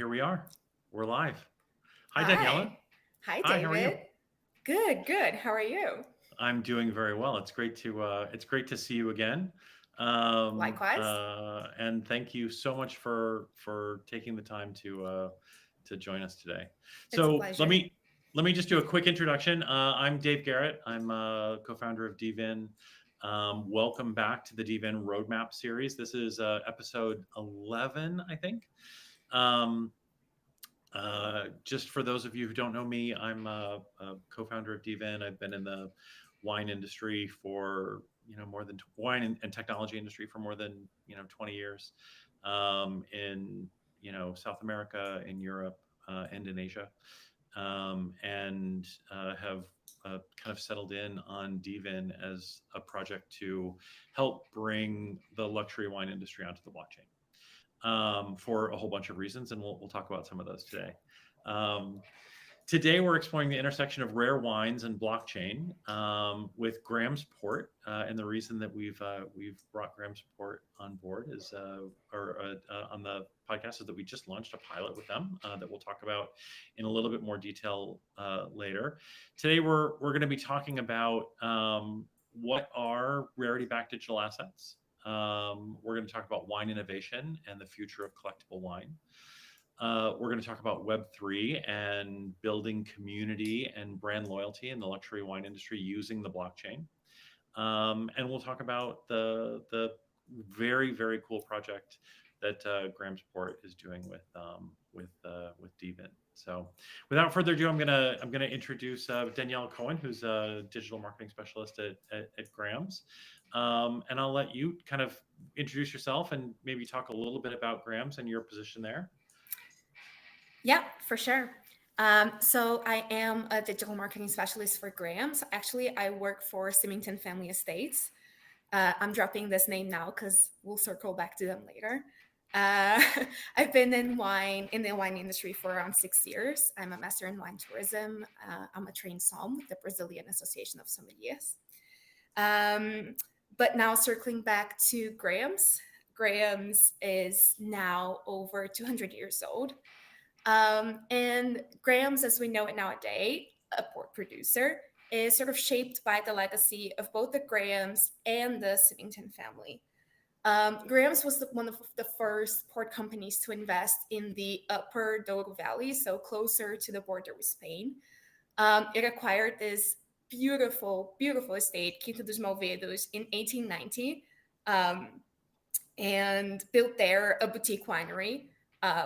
Here we are. We're live. Hi, Daniela. Hi. Hi, Hi, how are you? David. Good, good. How are you? I'm doing very well. It's great to see you again. Likewise. And thank you so much for taking the time to join us today. It's a So let pleasure. me let me just do a quick introduction. I'm Dave Garrett. I'm a co-founder of dVIN. Welcome back to the dVIN Roadmap series. This is episode 11, I think. Um, just for those of you who don't know me, I'm a co-founder of dVIN. I've been in the wine industry for more than wine and technology industry for more than 20 years, in South America, in Europe, and in Asia, and have kind of settled in on dVIN as a project to help bring the luxury wine industry onto the blockchain, for a whole bunch of reasons, and we'll talk about some of those today. Um, Today, we're exploring the intersection of rare wines and blockchain, with Graham's Port, and the reason that we've brought Graham's Port on board is, on the podcast, is that we just launched a pilot with them that we'll talk about in a little bit more detail later. Today, we're going to be talking about what are rarity-backed digital assets. We're going to talk about wine innovation and the future of collectible wine. We're going to talk about Web3 and building community and brand loyalty in the luxury wine industry using the blockchain. And we'll talk about the very, very cool project that Graham's Port is doing with dVIN. So, without further ado, I'm gonna introduce Daniela Cohen, who's a digital marketing specialist at Graham's, and I'll let you kind of introduce yourself and maybe talk a little bit about Graham's and your position there. Yeah, for sure. So I am a digital marketing specialist for Graham's. Actually, I work for Symington Family Estates. I'm dropping this name now because we'll circle back to them later. Uh, I've been in the wine industry for around 6 years. I'm a master in wine tourism. I'm a trained som with the Brazilian Association of Sommeliers. Um, but now circling back to Graham's, Graham's is now over 200 years old. And Graham's, as we know it nowadays, a port producer, is sort of shaped by the legacy of both the Grahams and the Symington family. Graham's was one of the first port companies to invest in the upper Douro Valley, so closer to the border with Spain. It acquired this beautiful, beautiful estate, Quinta dos Malvedos, in 1890, um, and built there a boutique winery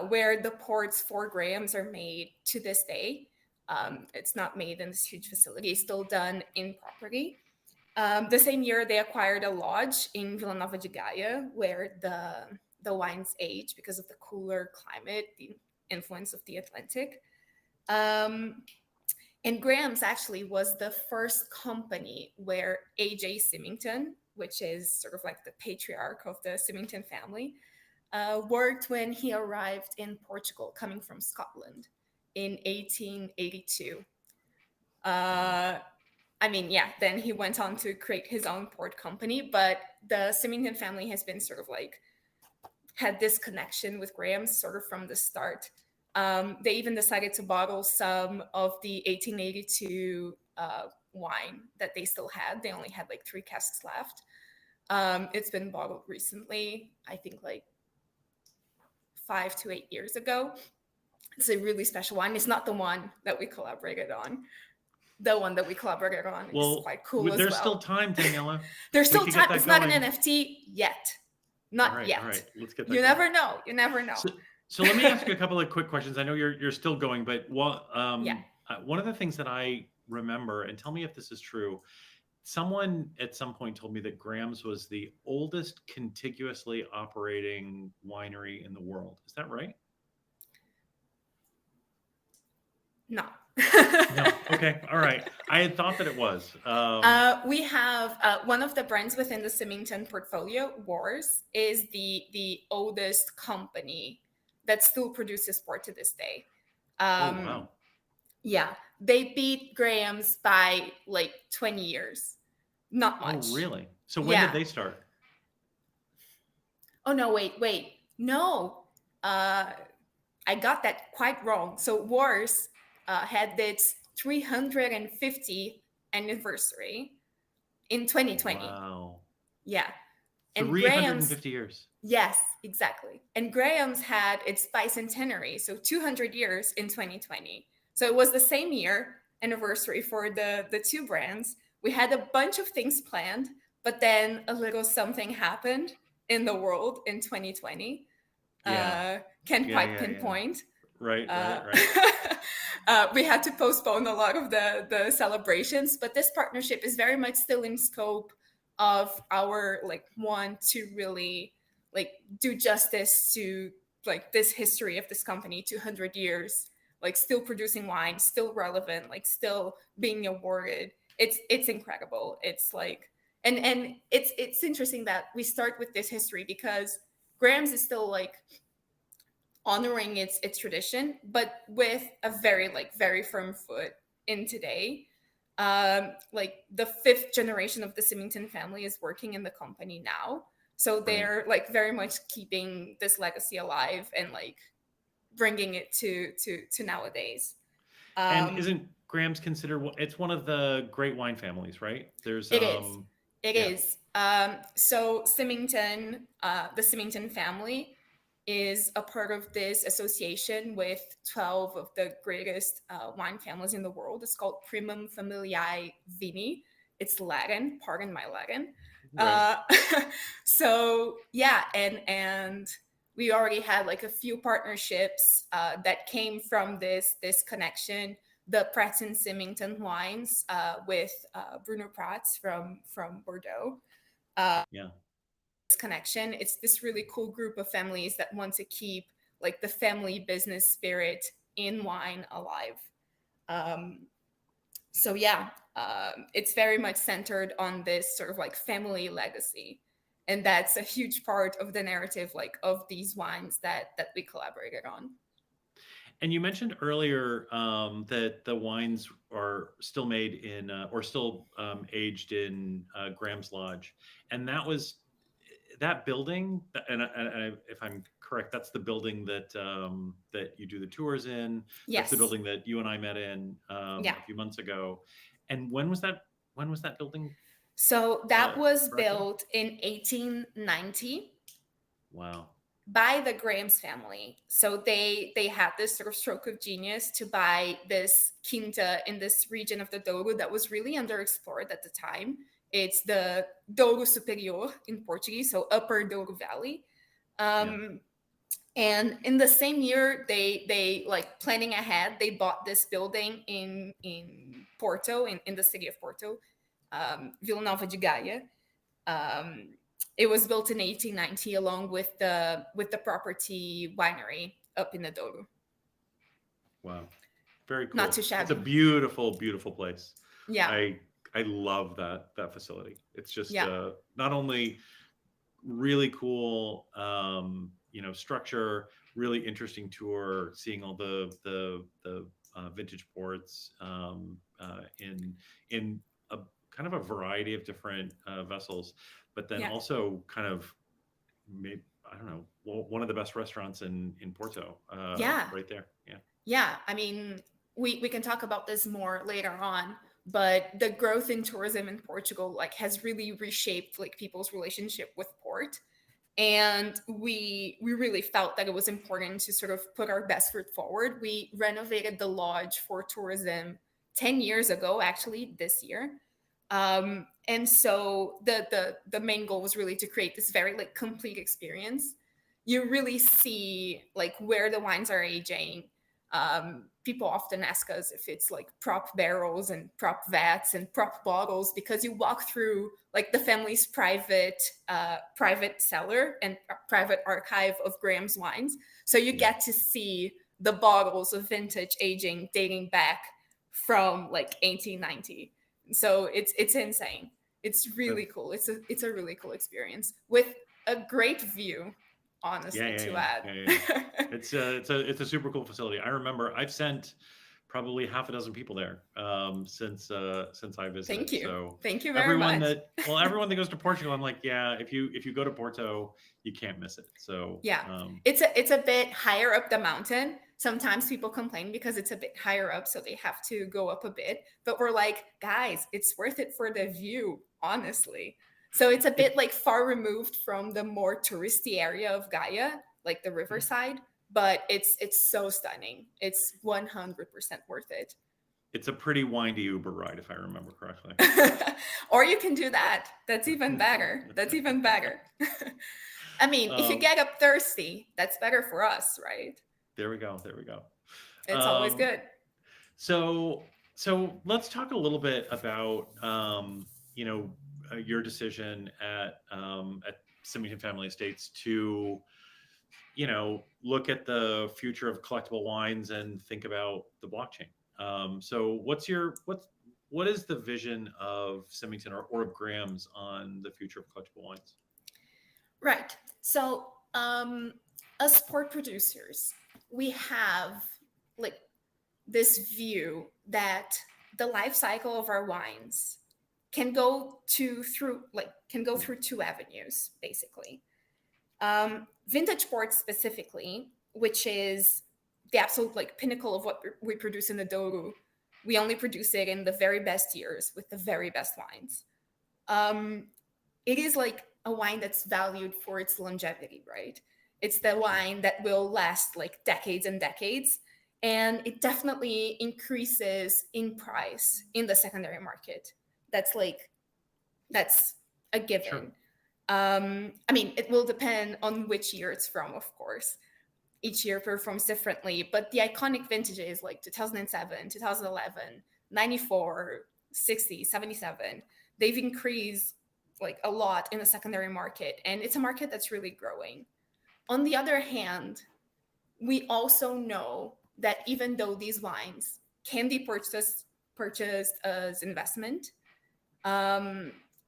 where the ports for Grahams are made to this day. It's not made in this huge facility; it's still done in property. The same year, they acquired a lodge in Vila Nova de Gaia, where the wines age because of the cooler climate, the influence of the Atlantic. Um, and Graham's actually was the first company where A.J. Symington, which is sort of like the patriarch of the Symington family, worked when he arrived in Portugal, coming from Scotland in 1882. Uh, I mean, yeah, then he went on to create his own port company, but the Symington family has been sort of like had this connection with Graham's sort of from the start. They even decided to bottle some of the 1882 wine that they still had. They only had like 3 casks left. It's been bottled recently, I think like 5 to 8 years ago. It's a really special wine. It's not the one that we collaborated on. The one that we collaborated on is Well, quite cool as there's still well. time, Daniela. There's We still could get time. that It's not an going. NFT yet. All Not right, all yet. right. Let's get that You going. never know. You never know. So let me ask you a couple of quick questions. I know you're still going, but Yeah. one of the things that I remember, and tell me if this is true, someone at some point told me that Graham's was the oldest contiguously operating winery in the world. Is that right? No. No. Okay. All right. I had thought that it was. We have one of the brands within the Symington portfolio, Wars, is the oldest company that still produces port to this day. Oh, Um, wow. yeah, they beat Graham's by like 20 years. Not Oh, much. really? So when did Yeah. they start? Oh no, wait. No. Uh, I got that quite wrong. So Wars had its 350th anniversary in 2020. Wow. Yeah. And Graham's, 350 years. yes, exactly. And Graham's had its bicentenary, so 200 years in 2020. So it was the same year anniversary for the two brands. We had a bunch of things planned, but then a little something happened in the world in 2020. Yeah. Can't Yeah, quite yeah, yeah. pinpoint. Right, Uh, right, right. we had to postpone a lot of the celebrations, but this partnership is very much still in scope of our like want to really like do justice to like this history of this company, 200 years, like still producing wine, still relevant, like still being awarded. It's incredible. It's like and it's interesting that we start with this history because Graham's is still like honoring its tradition, but with a very firm foot in today. Like the fifth generation of the Symington family is working in the company now, so Right. they're like very much keeping this legacy alive and like bringing it to nowadays. And Um, isn't Graham's considered it's one of the great wine families, right? There's it is. It yeah, is. So Symington, the Symington family is a part of this association with 12 of the greatest wine families in the world. It's called Primum Familiae Vini. It's Latin, pardon my Latin. right. Uh, so yeah, and we already had like a few partnerships that came from this connection. The Pratt and Symington wines with Bruno Prats from Bordeaux. Yeah. This connection. It's this really cool group of families that want to keep like the family business spirit in wine alive. Um, so yeah, it's very much centered on this sort of like family legacy, and that's a huge part of the narrative, like of these wines that we collaborated on. And you mentioned earlier that the wines are still made in or still aged in Graham's Lodge, and that was that building. If I'm correct, that's the building that you do the tours in. That's the Yes, building that you and I met in yeah. a few months ago. And when was that? When was that building So that was erected? built in 1890 Wow. by the Graham's family. So they had this sort of stroke of genius to buy this quinta in this region of the Douro that was really underexplored at the time. It's the Douro Superior in Portuguese, so Upper Douro Valley. Yeah. Um, and in the same year, they like planning ahead, they bought this building in Porto, in the city of Porto, Vila Nova de Gaia. Um, it was built in 1890 along with the property winery up in the Douro. Wow. Very Not too cool. It's a shabby. beautiful, beautiful place. Yeah, I I love that facility. It's just yeah, not only really cool, structure, really interesting tour, seeing all the vintage ports in a kind of a variety of different vessels, but then yeah, also kind of maybe I don't know, one of the best restaurants in Porto, yeah, right there. Yeah. yeah. I mean, we can talk about this more later on, but the growth in tourism in Portugal like has really reshaped like people's relationship with port, and we really felt that it was important to sort of put our best foot forward. We renovated the lodge for tourism 10 years ago, actually this year. And so the main goal was really to create this very like complete experience. You really see like where the wines are aging. People often ask us if it's like prop barrels and prop vats and prop bottles because you walk through like the family's private cellar and private archive of Graham's wines. So you Yeah. get to see the bottles of vintage aging dating back from like 1890. So it's insane. It's Uh, really cool. It's a really cool experience with a great view, yeah, honestly, yeah, to yeah, add. yeah, yeah. It's a super cool facility. I remember I've sent probably half a dozen people there since I visited. Thank you. So Thank you very much. everyone that goes to Portugal, I'm like, yeah, if you go to Porto, you can't miss it. So yeah, it's a bit higher up the mountain. Sometimes people complain because it's a bit higher up, so they have to go up a bit. But we're like, guys, it's worth it for the view, honestly. So it's a bit like far removed from the more touristy area of Gaia, like the riverside, but it's so stunning. It's 100% worth it. It's a pretty windy Uber ride, if I remember correctly. Or you can do that. That's even better. That's even better. I mean, if you get up thirsty, that's better for us, right? There we go. There we go. It's always good. So let's talk a little bit about your decision at Symington Family Estates to look at the future of collectible wines and think about the blockchain. So what is the vision of Symington or of Graham's on the future of collectible wines? Right. So as port producers, we have like this view that the life cycle of our wines can go through two avenues, basically. Vintage port specifically, which is the absolute like pinnacle of what we produce in the Douro. We only produce it in the very best years with the very best wines. It is like a wine that's valued for its longevity, right? It's the wine that will last like decades and decades. And it definitely increases in price in the secondary market. That's a given. Sure. I mean, it will depend on which year it's from, of course. Each year performs differently, but the iconic vintages like 2007, 2011, 94, 60, 77, they've increased like a lot in the secondary market, and it's a market that's really growing. On the other hand, we also know that even though these wines can be purchased as investment,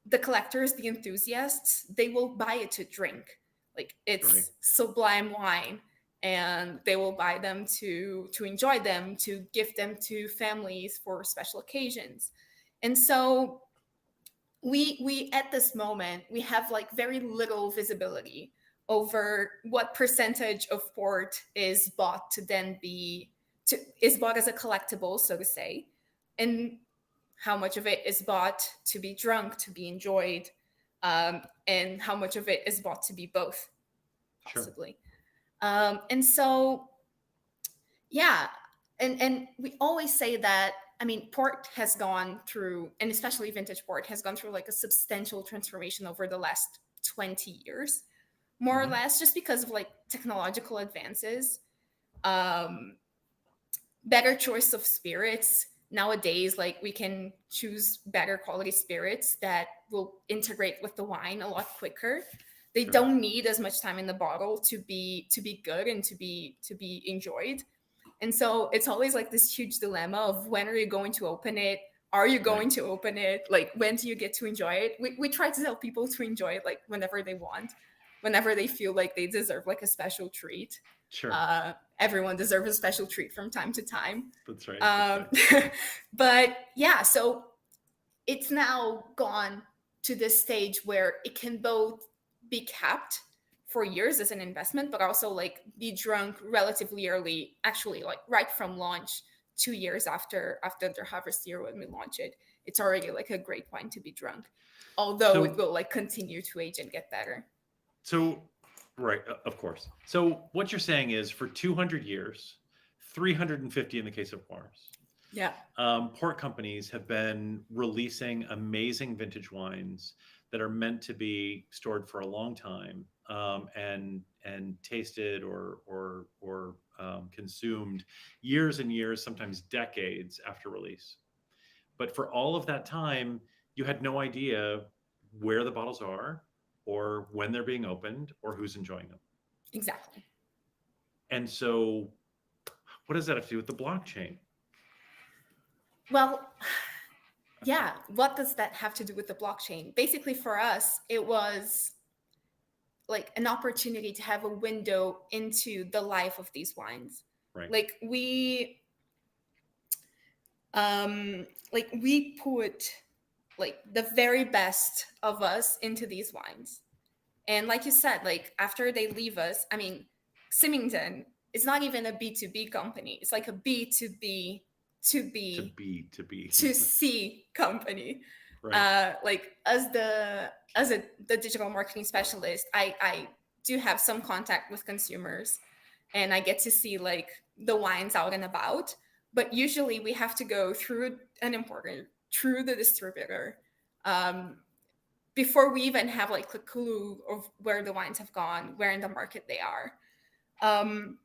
the collectors, the enthusiasts, they will buy it to drink. Like it's Right. sublime wine, and they will buy them to enjoy them, to gift them to families for special occasions. And so we at this moment, we have like very little visibility over what percentage of port is bought is bought as a collectible, so to say, and how much of it is bought to be drunk, to be enjoyed, and how much of it is bought to be both, possibly. Sure. And so, yeah, and we always say that, I mean, port has gone through, and especially vintage port has gone through like a substantial transformation over the last 20 years, more or less, just because of like technological advances, better choice of spirits. Nowadays, like we can choose better quality spirits that will integrate with the wine a lot quicker. They Sure. don't need as much time in the bottle to be good and to be enjoyed. And so it's always like this huge dilemma of when are you going to open it? Are you going to open it? Like, when do you get to enjoy it? We try to tell people to enjoy it like whenever they want, whenever they feel like they deserve like a special treat. Sure. Everyone deserves a special treat from time to time. That's right. That's right. But yeah, so it's now gone to this stage where it can both be kept for years as an investment, but also like be drunk relatively early, actually like right from launch, 2 years after the harvest year when we launch it. It's already like a great wine to be drunk, although it will like continue to age and get better. So, right, of course. So what you're saying is for 200 years, 350 in the case of Juarez, yeah, port companies have been releasing amazing vintage wines that are meant to be stored for a long time, and tasted or consumed years and years, sometimes decades after release. But for all of that time, you had no idea where the bottles are, or when they're being opened, or who's enjoying them. Exactly. And so, what does that have to do with the blockchain? Well, yeah, what does that have to do with the blockchain? Basically, for us, it was like an opportunity to have a window into the life of these wines. Right. Like we Like we put like the very best of us into these wines. And like you said, like after they leave us, I mean, Symington is not even a B2B company. It's like a B2B to To B be, to be. to C company. Right. Like the digital marketing specialist, I do have some contact with consumers, and I get to see like the wines out and about. But usually we have to go through an importer, through the distributor, um, before we even have like a clue of where the wines have gone, where in the market they are. Um,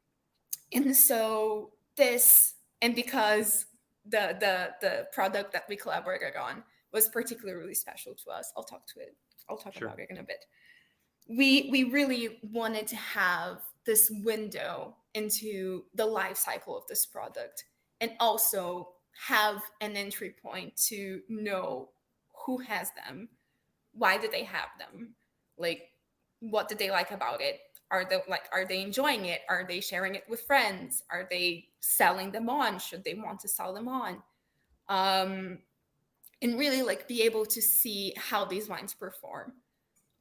and so this, and because the product that we collaborated on was particularly special to us, I'll talk Sure. about it in a bit. We really wanted to have this window into the life cycle of this product, and also have an entry point to know who has them, why did they have them, like what did they like about it, are they enjoying it, are they sharing it with friends, are they selling them on, should they want to sell them on, um and really like be able to see how these wines perform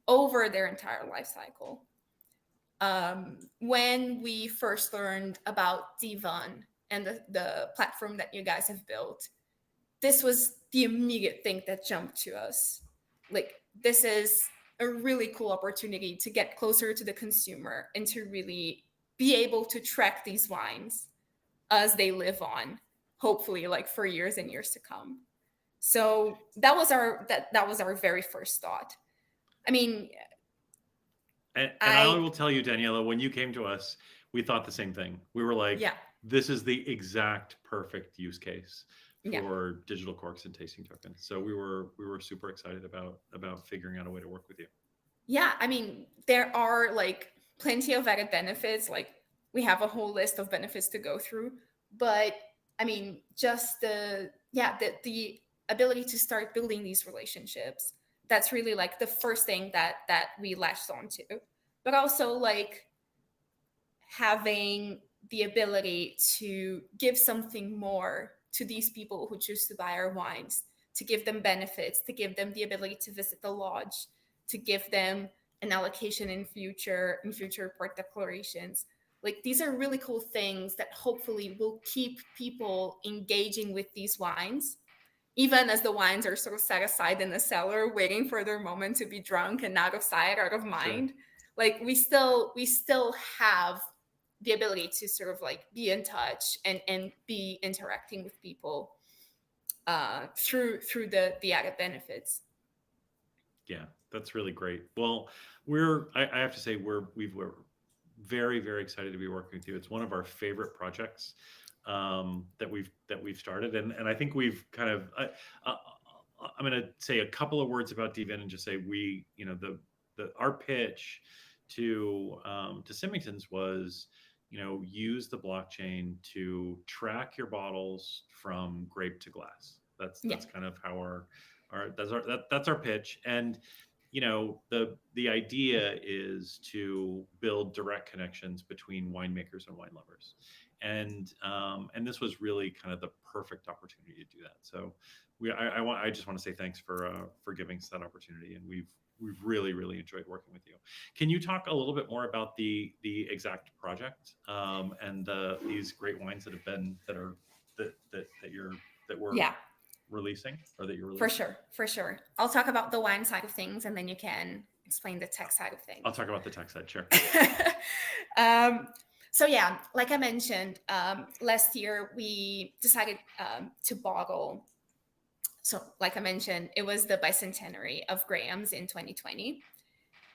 over their entire life cycle. When we first learned about dVIN and the platform that you guys have built, this was the immediate thing that jumped to us. Like, this is a really cool opportunity to get closer to the consumer and to really be able to track these wines as they live on, hopefully like for years and years to come. So that was our very first thought. I mean, And I I will tell you, Daniela, when you came to us, we thought the same thing. We were like, yeah, this is the exact perfect use case yeah. for digital corks and tasting tokens. So we were super excited about figuring out a way to work with you. Yeah, I mean, there are like plenty of added benefits. Like, we have a whole list of benefits to go through, but I mean, just the ability to start building these relationships. That's really like the first thing that we latched onto. But also like having the ability to give something more to these people who choose to buy our wines, to give them benefits, to give them the ability to visit the lodge, to give them an allocation in future port declarations. Like, these are really cool things that hopefully will keep people engaging with these wines, even as the wines are sort of set aside in the cellar waiting for their moment to be drunk and out of sight, out of Sure. mind. Like, we still have the ability to sort of like be in touch and be interacting with people through the added benefits. Yeah, that's really great. Well, I have to say we're very, very excited to be working with you. It's one of our favorite projects that we've started, and I think we've kind of. Uh, I'm going to say a couple of words about dVIN and just say the our pitch to Symington's was, use the blockchain to track your bottles from grape to glass. Yeah, That's kind of how that's our pitch. And the idea is to build direct connections between winemakers and wine lovers, and this was really kind of the perfect opportunity to do that. So I just want to say thanks for giving us that opportunity, and we've really, really enjoyed working with you. Can you talk a little bit more about the exact project, and these great wines that we're yeah, releasing, or that you're for releasing? sure, for sure. I'll talk about the wine side of things, and then you can explain the tech side of I'll things. talk about the tech side, sure. um, so yeah, like I mentioned, last year we decided to bottle. So like I mentioned, it was the bicentenary of Graham's in 2020.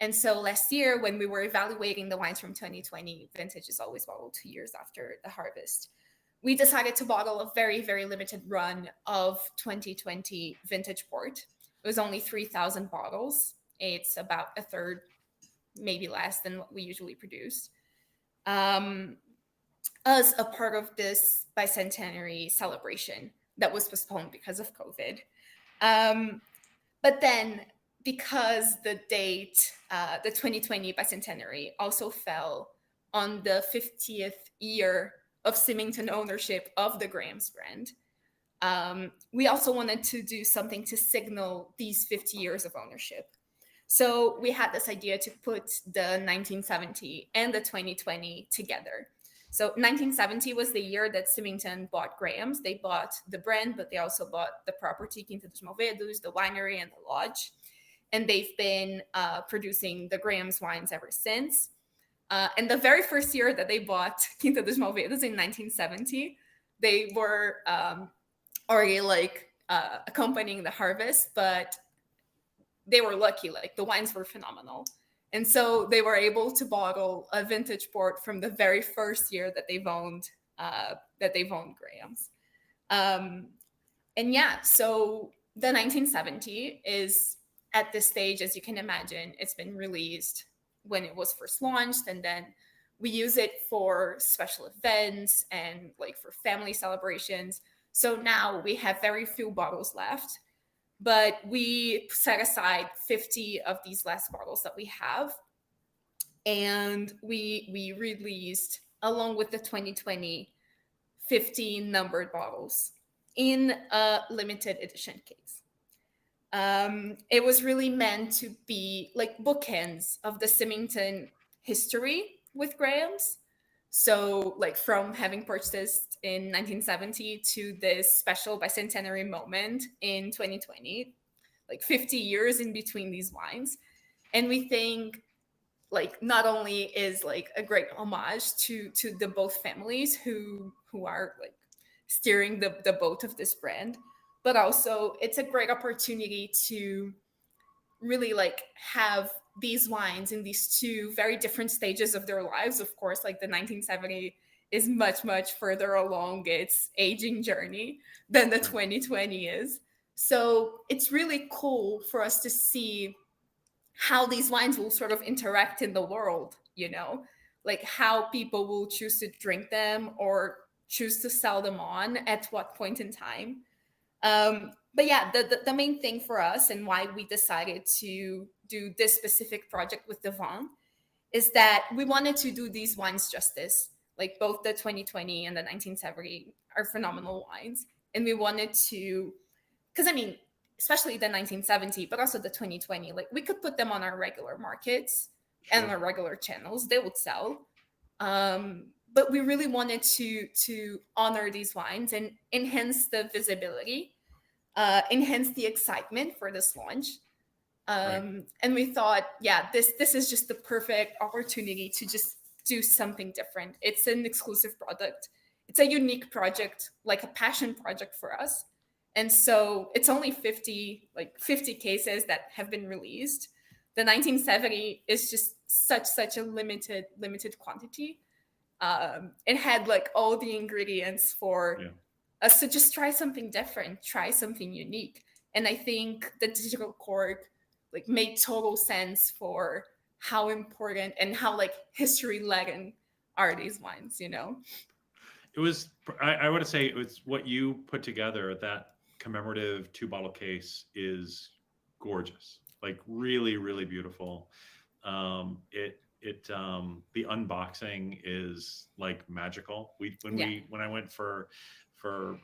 And so last year, when we were evaluating the wines from 2020, vintage is always bottled 2 years after the harvest. We decided to bottle a very, very limited run of 2020 vintage port. It was only 3,000 bottles. It's about a third, maybe less than what we usually produce. Um, as a part of this bicentenary celebration that was postponed because of COVID. Um, but then, because the date, the 2020 bicentenary, also fell on the 50th year of Symington ownership of the Graham's brand, We also wanted to do something to signal these 50 years of ownership. So we had this idea to put the 1970 and the 2020 together. So 1970 was the year that Symington bought Graham's. They bought the brand, but they also bought the property, Quinta dos Malvedos, the winery, and the lodge. And they've been producing the Graham's wines ever since. And the very first year that they bought Quinta dos Malvedos in 1970, they were already like accompanying the harvest, but they were lucky. Like the wines were phenomenal. And so they were able to bottle a vintage port from the very first year that they've owned Graham's. And yeah, so the 1970 is at this stage, as you can imagine, it's been released when it was first launched, and then we use it for special events and like for family celebrations. So now we have very few bottles left, but we set aside 50 of these last bottles that we have, and we released along with the 2020 15 numbered bottles in a limited edition case. It was really meant to be like bookends of the Symington history with Graham's. So, like from having purchased in 1970 to this special bicentenary moment in 2020, like 50 years in between these wines. And we think like not only is like a great homage to the both families who are like steering the boat of this brand, but also it's a great opportunity to really like have these wines in these two very different stages of their lives. Of course, like the 1970 is much further along its aging journey than the 2020 is. So it's really cool for us to see how these wines will sort of interact in the world, you know, like how people will choose to drink them or choose to sell them on at what point in time. But yeah, the main thing for us and why we decided to do this specific project with dVIN is that we wanted to do these wines justice. Like both the 2020 and the 1970 are phenomenal wines. And we wanted to, because I mean, especially the 1970, but also the 2020, like we could put them on our regular markets and our regular channels, they would sell. But we really wanted to honor these wines and enhance the visibility, enhance the excitement for this launch. And we thought, yeah, this is just the perfect opportunity to just do something different. It's an exclusive product. It's a unique project, like a passion project for us. And so it's only 50 cases that have been released. The 1970 is just such a limited quantity. It had like all the ingredients for us to just try something different, try something unique. And I think the digital cork like made total sense for how important and how like history laden are these wines, you know? It was, I would say it was what you put together. That commemorative 2-bottle case is gorgeous, like really beautiful. The unboxing is like magical. When I went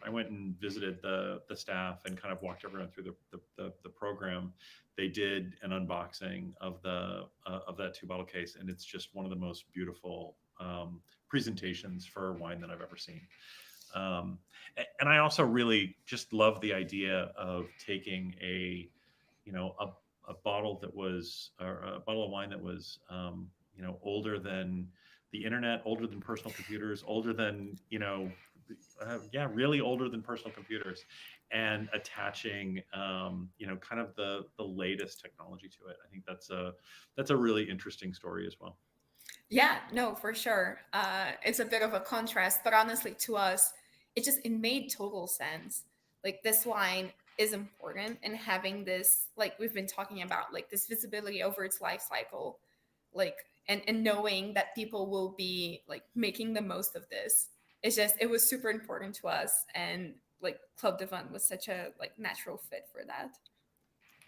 I went and visited the staff and kind of walked everyone through the program. They did an unboxing of that 2-bottle case, and it's just one of the most beautiful presentations for wine that I've ever seen. And I also really just love the idea of taking a bottle that was, or a bottle of wine that was, older than the internet, older than personal computers, older than, really older than personal computers, and attaching, kind of the latest technology to it. I think that's a really interesting story as well. Yeah, no, for sure. It's a bit of a contrast, but honestly, to us, it made total sense. Like this wine is important, and having this, like we've been talking about, like this visibility over its life cycle, like and knowing that people will be like making the most of this. It was super important to us, and like Club dVIN was such a like natural fit for that.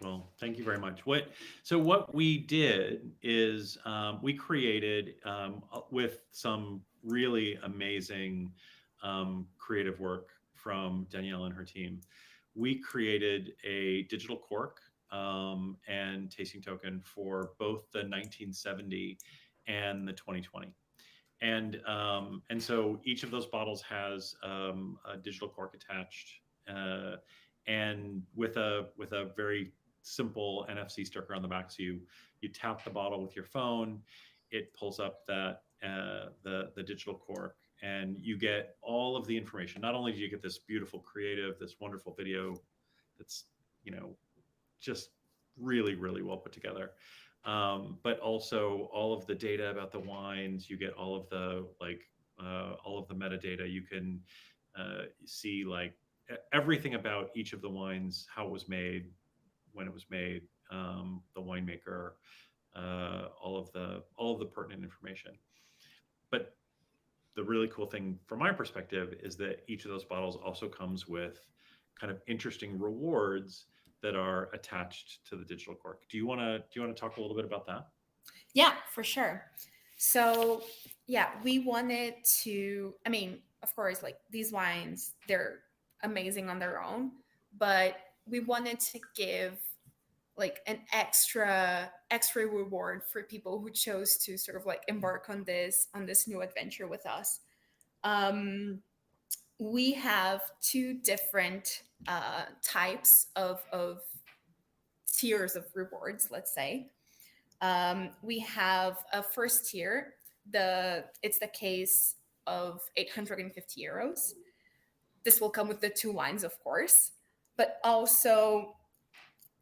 Well, thank you very much. What we did is we created with some really amazing creative work from Daniela and her team, we created a digital cork and tasting token for both the 1970 and the 2020. And so each of those bottles has a digital cork attached, and with a very simple NFC sticker on the back. So you tap the bottle with your phone, it pulls up that the digital cork, and you get all of the information. Not only do you get this beautiful creative, this wonderful video that's, you know, just really, really well put together. But also all of the data about the wines. You get all of the all of the metadata. You can see everything about each of the wines, how it was made, when it was made, the winemaker, all of the pertinent information. But the really cool thing from my perspective is that each of those bottles also comes with kind of interesting rewards that are attached to the digital cork. Do you want to talk a little bit about that? Yeah, for sure. So yeah, we wanted to, I mean, of course, like these wines, they're amazing on their own, but we wanted to give like an extra reward for people who chose to sort of like embark on this new adventure with us. We have two different types of tiers of rewards, let's say. We have a first tier. It's the case of 850 euros. This will come with the two wines, of course, but also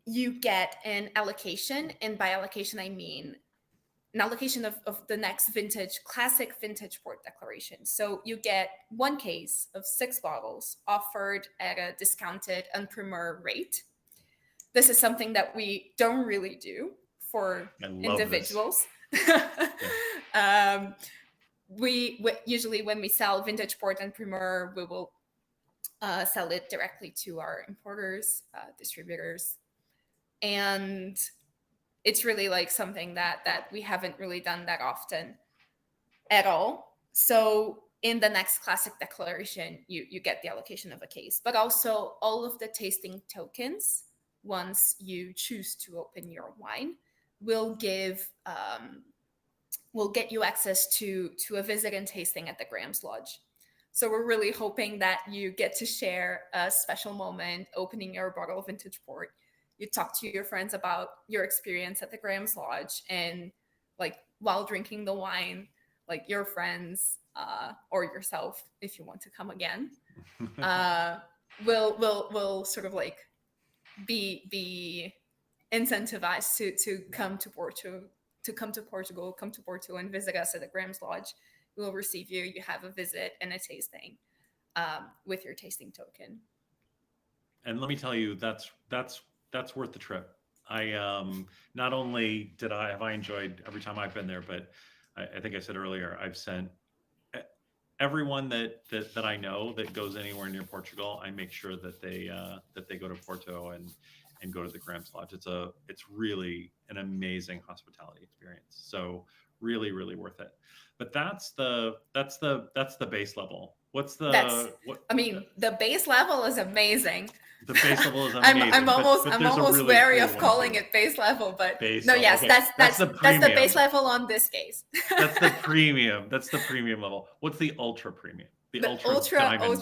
you get an allocation. And by allocation, I mean an allocation of the next classic vintage port declaration. So you get one case of 6 bottles offered at a discounted en primeur rate. This is something that we don't really do for individuals. We usually, when we sell vintage port en primeur, we will sell it directly to our importers, distributors, and it's really like something that we haven't really done that often at all. So in the next classic declaration, you get the allocation of a case, but also all of the tasting tokens, once you choose to open your wine, will get you access to a visit and tasting at the Graham's Lodge. So we're really hoping that you get to share a special moment opening your bottle of vintage port. You talk to your friends about your experience at the Graham's Lodge, and like while drinking the wine, like your friends or yourself, if you want to come again, will sort of like be incentivized to come to Porto, come to Porto and visit us at the Graham's Lodge. We'll receive you. You have a visit and a tasting with your tasting token. And let me tell you, that's worth the trip. I not only have I enjoyed every time I've been there, but I think I said earlier, I've sent everyone that I know that goes anywhere near Portugal. I make sure that they go to Porto and go to the Graham's Lodge. It's really an amazing hospitality experience. So really, really worth it. But that's the base level. The base level is amazing. The base level is amazing. I'm almost really wary of calling it base level, but that's the base level on this case. That's the premium. That's the premium level. What's the ultra premium? The ultra diamond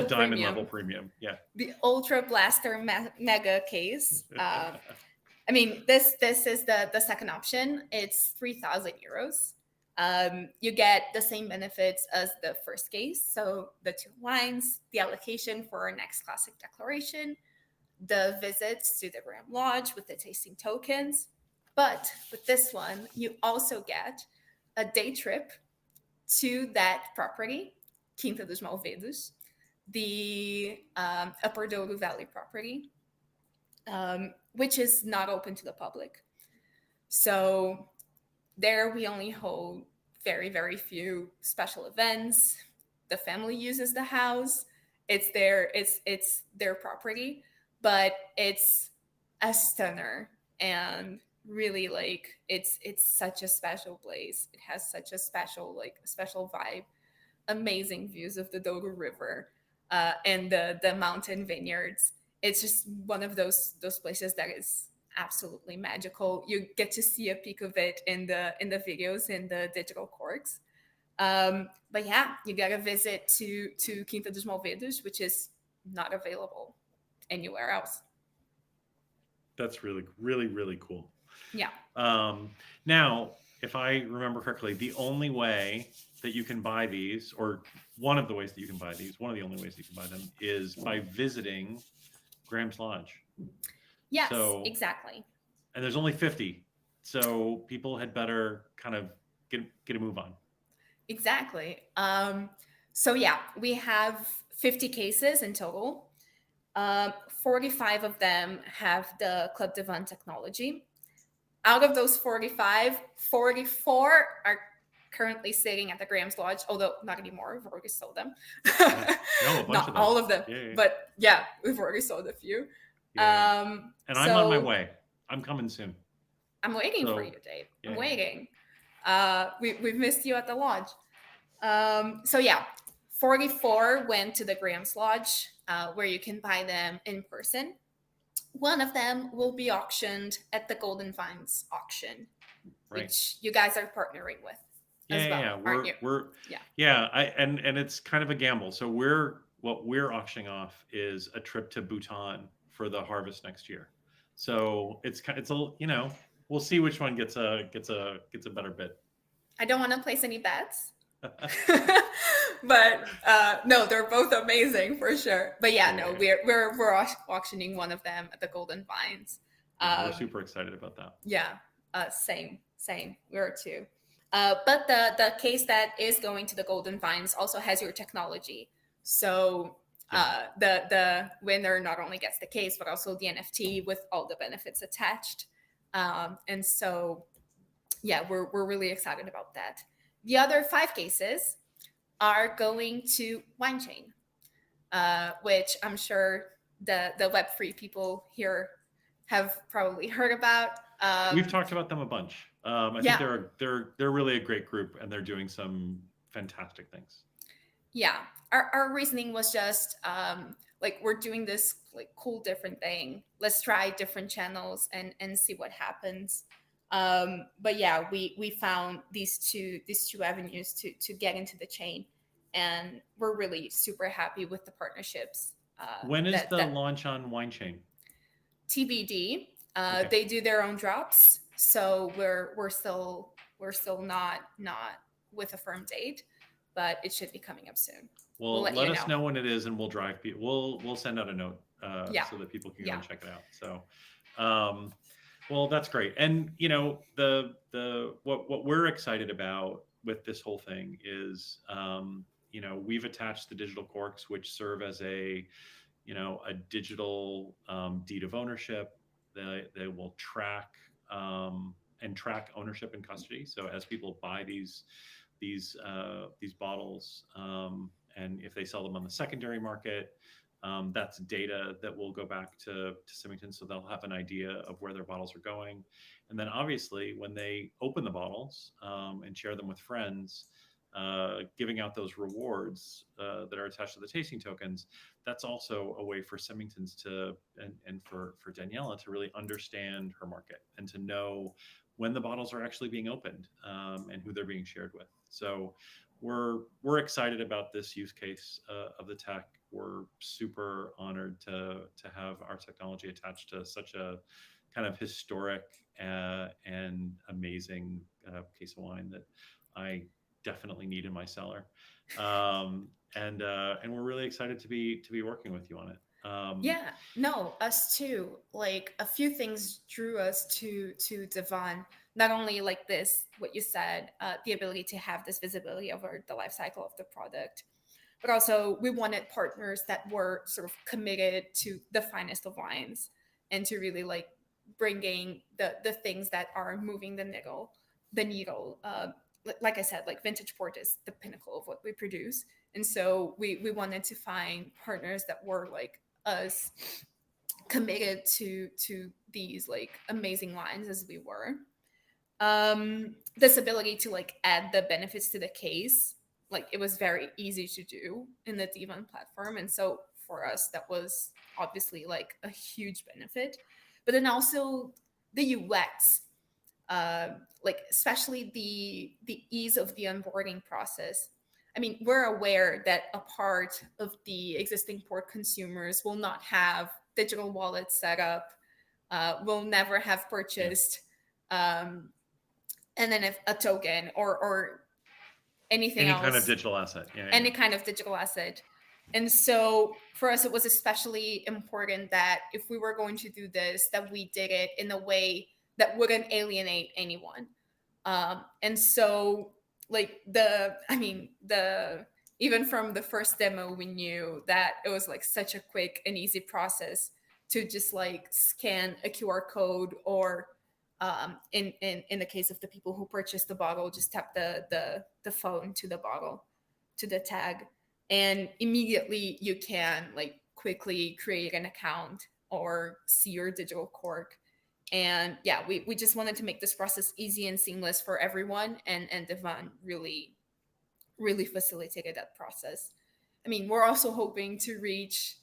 premium level premium. Yeah. The Ultra Blaster Mega case. This is the second option. It's 3,000 euros. You get the same benefits as the first case. So the 2 wines, the allocation for our next classic declaration, the visits to the Graham Lodge with the tasting tokens. But with this one, you also get a day trip to that property, Quinta dos Malvedos, the Upper Douro Valley property, which is not open to the public. So there we only hold very, very few special events. The family uses the house. It's their property, but it's a stunner, and really like it's such a special place. It has such a special vibe, amazing views of the Douro River. and the mountain vineyards. It's just one of those places that is absolutely magical. You get to see a peek of it in the videos in the digital corks. But yeah, you gotta visit to Quinta dos Malvedos, which is not available anywhere else. That's really, really, really cool. Yeah. Now, if I remember correctly, the only way that you can buy these, or one of the ways that you can buy these, one of the only ways that you can buy them is by visiting Graham's Lodge. Yes, So, exactly. and there's only 50. So people had better kind of get a move on. Exactly. So yeah, we have 50 cases in total. 45 of them have the Club dVIN technology. Out of those 45, 44 are currently sitting at the Graham's Lodge, although not anymore. We've already sold them. No, a bunch Not of them. all of them, Yeah. but yeah, we've already sold a few. Yeah. And I'm on my way. I'm coming soon. I'm waiting for you, Dave. Yeah. I'm waiting. We've missed you at the lodge. So yeah, 44 went to the Graham's Lodge, where you can buy them in person. One of them will be auctioned at the Golden Vines auction, right, which you guys are partnering with. We're and it's kind of a gamble. So what we're auctioning off is a trip to Bhutan for the harvest next year. So it's a we'll see which one gets a better bid. I don't want to place any bets. But no, they're both amazing for sure. But no, we're auctioning one of them at the Golden Vines. We're super excited about that. Yeah, same. We're too. But the case that is going to the Golden Vines also has your technology. So the winner not only gets the case, but also the NFT with all the benefits attached. And so, we're really excited about that. The other 5 cases are going to Wine Chain, which I'm sure the Web3 people here have probably heard about. We've talked about them a bunch. I think they're really a great group, and they're doing some fantastic things. Yeah, our reasoning was just we're doing this cool different thing. Let's try different channels and see what happens. But we found these two avenues to get into the chain, and we're really super happy with the partnerships. When is the launch on Wine Chain? TBD. Okay. They do their own drops, so we're still not with a firm date, but it should be coming up soon. We'll let us know when it is, and we'll drive people. We'll send out a note so that people can go and check it out. So. Well, that's great. And what we're excited about with this whole thing is we've attached the digital corks, which serve as a digital deed of ownership. They will track ownership and custody. So as people buy these bottles, and if they sell them on the secondary market, that's data that will go back to Symington, so they'll have an idea of where their bottles are going. And then obviously when they open the bottles and share them with friends, giving out those rewards that are attached to the tasting tokens, that's also a way for Symington's and for Daniela to really understand her market and to know when the bottles are actually being opened and who they're being shared with. So we're excited about this use case of the tech. We're super honored to have our technology attached to such a kind of historic and amazing case of wine that I definitely need in my cellar. And we're really excited to be working with you on it. Us too. A few things drew us to dVIN. Not only this, what you said, the ability to have this visibility over the life cycle of the product, but also we wanted partners that were sort of committed to the finest of wines and to really bringing the things that are moving the needle. Like I said, vintage port is the pinnacle of what we produce. And so we wanted to find partners that were like us, committed to these amazing wines as we were. This ability to add the benefits to the case, like it was very easy to do in the dVIN platform. And so for us, that was obviously like a huge benefit. But then also the UX, like especially the ease of the onboarding process. I mean, we're aware that a part of the existing port consumers will not have digital wallets set up, will never have purchased and then if a token or anything Any kind of else, digital asset. any kind of digital asset. And so for us, it was especially important that if we were going to do this, that we did it in a way that wouldn't alienate anyone. And so like even from the first demo, we knew that it was like such a quick and easy process to just like scan a QR code or in the case of the people who purchased the bottle, just tap the phone to the bottle, to the tag, and immediately you can like quickly create an account or see your digital cork. And yeah, we just wanted to make this process easy and seamless for everyone, and dVIN really facilitated that process. I mean, we're also hoping to reach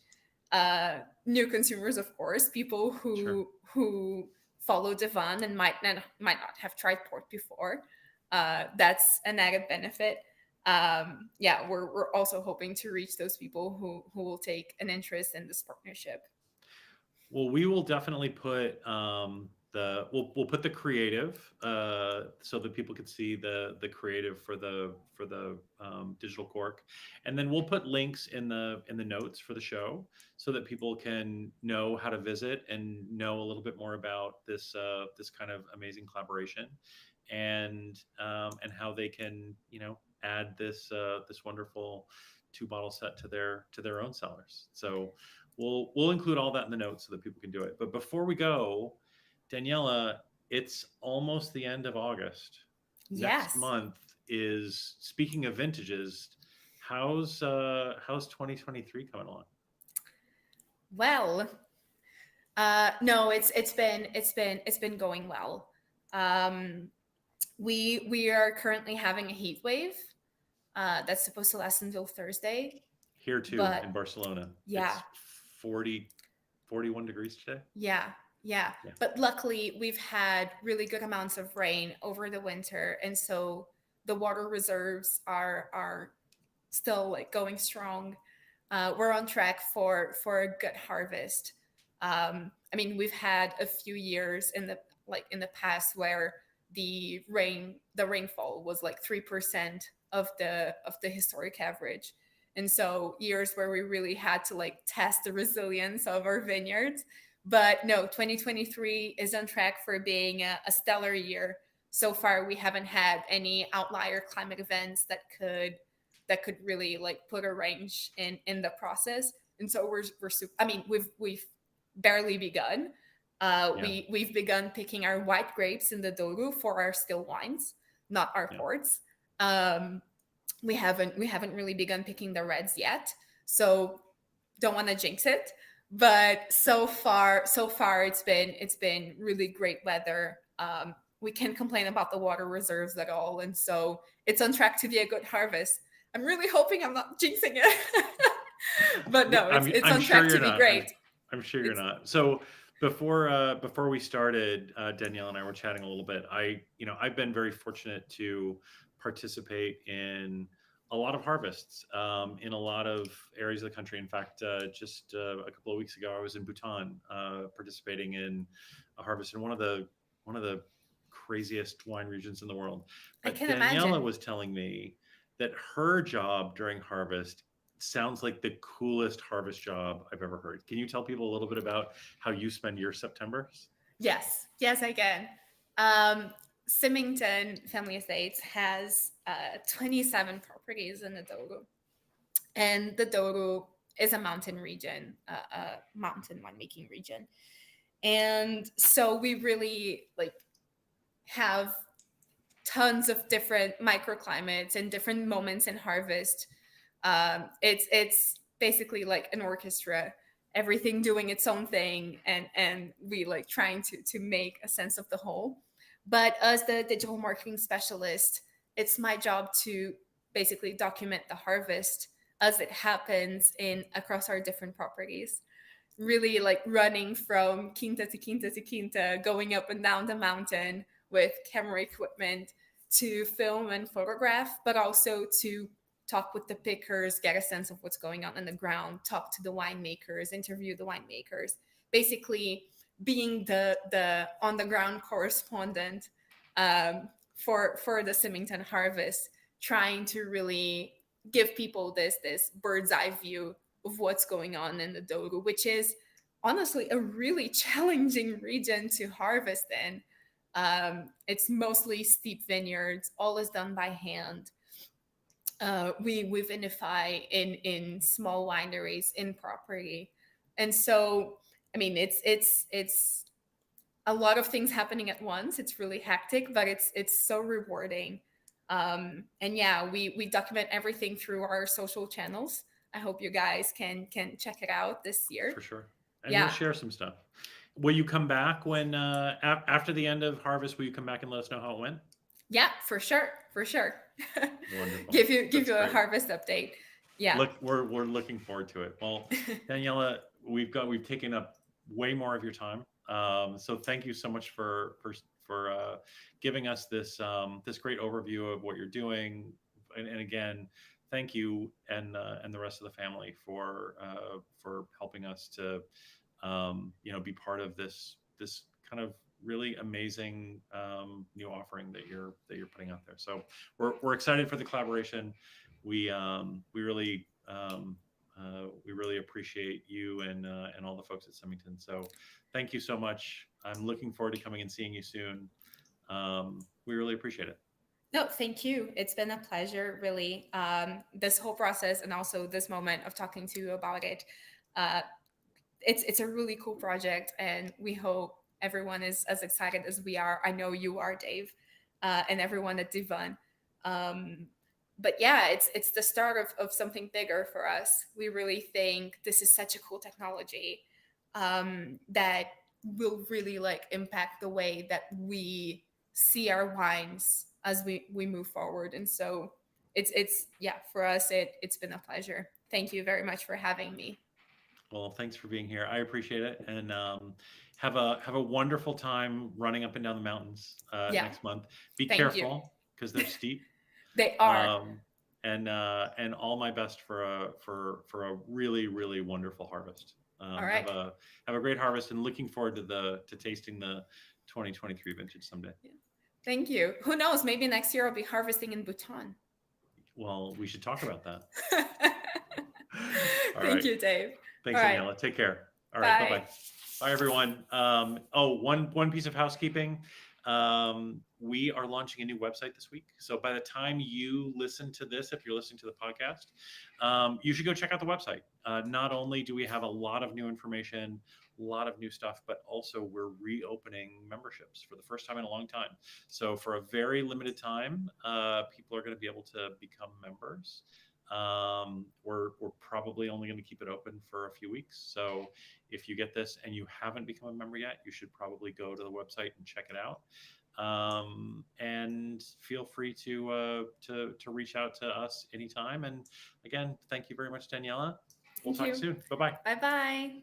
new consumers, of course, people who follow dVIN and might not have tried port before. That's an added benefit. Yeah, we're also hoping to reach those people who will take an interest in this partnership. Well, we will definitely put we'll put the creative so that people can see the creative for the digital cork, and then we'll put links in the notes for the show so that people can know how to visit and know a little bit more about this this kind of amazing collaboration, and how they can add this this wonderful 2 bottle set to their own cellars. So we'll include all that in the notes so that people can do it. But before we go, Daniela, it's almost the end of August. Yes. Next month is, speaking of vintages, how's 2023 coming along? Well, no, it's been going well. We are currently having a heat wave that's supposed to last until Thursday. Here too, in Barcelona. Yeah. It's 41 degrees today. Yeah. But luckily, we've had really good amounts of rain over the winter, and so the water reserves are still like going strong. We're on track for a good harvest. I mean, we've had a few years in the past where the rainfall was like 3% of the historic average. And so years where we really had to like test the resilience of our vineyards. But no, 2023 is on track for being a stellar year. So far, we haven't had any outlier climate events that could really like put a wrench in the process. And so we're super, I mean, we've barely begun. We've begun picking our white grapes in the Douro for our still wines, not our ports. We haven't really begun picking the reds yet, so don't want to jinx it. But so far it's been really great weather. We can't complain about the water reserves at all, and so it's on track to be a good harvest. I'm really hoping I'm not jinxing it, but no, it's on track to be great. I'm sure you're not. So before we started, Danielle and I were chatting a little bit. I've been very fortunate to participate in a lot of harvests in a lot of areas of the country. In fact, just a couple of weeks ago, I was in Bhutan participating in a harvest in one of the craziest wine regions in the world. But I can Daniela imagine. was telling me that her job during harvest sounds like the coolest harvest job I've ever heard. Can you tell people a little bit about how you spend your Septembers? Yes, I can. Symington Family Estates has 27 properties in the Douro. And the Douro is a mountain region, a mountain winemaking region. And so we really like have tons of different microclimates and different moments in harvest. It's basically like an orchestra, everything doing its own thing, and we like trying to make a sense of the whole. But as the digital marketing specialist, it's my job to basically document the harvest as it happens in across our different properties, really like running from quinta to quinta to quinta, going up and down the mountain with camera equipment to film and photograph, but also to talk with the pickers, get a sense of what's going on the ground, talk to the winemakers, interview the winemakers, basically being the on the ground correspondent for the Symington harvest, trying to really give people this bird's eye view of what's going on in the Douro, which is honestly a really challenging region to harvest in. It's mostly steep vineyards, all is done by hand. We vinify in small wineries in property, and so I mean it's a lot of things happening at once. It's really hectic, but it's so rewarding. And yeah, we document everything through our social channels. I hope you guys can check it out this year. For sure. And we'll Yeah, share some stuff. Will you come back when after the end of harvest? Will you come back and let us know how it went? yeah, for sure. Wonderful. give you That's a great. harvest update. Yeah. Look, we're looking forward to it. Well, Daniela, we've taken up way more of your time. So thank you so much for giving us this great overview of what you're doing. And again, thank you and the rest of the family for helping us to be part of this kind of really amazing new offering that you're putting out there. So we're excited for the collaboration. We really we really appreciate you and all the folks at Symington. So thank you so much. I'm looking forward to coming and seeing you soon. We really appreciate it. No, thank you. It's been a pleasure, really. This whole process and also this moment of talking to you about it. Uh, it's a really cool project, and we hope everyone is as excited as we are. I know you are, Dave, and everyone at dVIN. Um, but yeah, it's the start of something bigger for us. We really think this is such a cool technology that will really like impact the way that we see our wines as we move forward. And so it's yeah, for us it's been a pleasure. Thank you very much for having me. Well, thanks for being here. I appreciate it, and have a wonderful time running up and down the mountains Yeah, next month. Be thank you. careful because they're steep. They are. Um, and all my best for a really wonderful harvest. All right. Have a great harvest, and looking forward to tasting the 2023 vintage someday. Yeah. Thank you. Who knows? Maybe next year I'll be harvesting in Bhutan. Well, we should talk about that. All Thank right. you, Dave. Thanks, All right. Daniela. Take care. All right. Bye-bye. Bye, everyone. One piece of housekeeping. We are launching a new website this week. So by the time you listen to this, if you're listening to the podcast, you should go check out the website. Not only do we have a lot of new information, a lot of new stuff, but also we're reopening memberships for the first time in a long time. So for a very limited time, people are going to be able to become members. We're probably only going to keep it open for a few weeks. So if you get this and you haven't become a member yet, you should probably go to the website and check it out. And feel free to reach out to us anytime. And again, thank you very much, Daniela. We'll talk soon. Bye-bye. Bye-bye.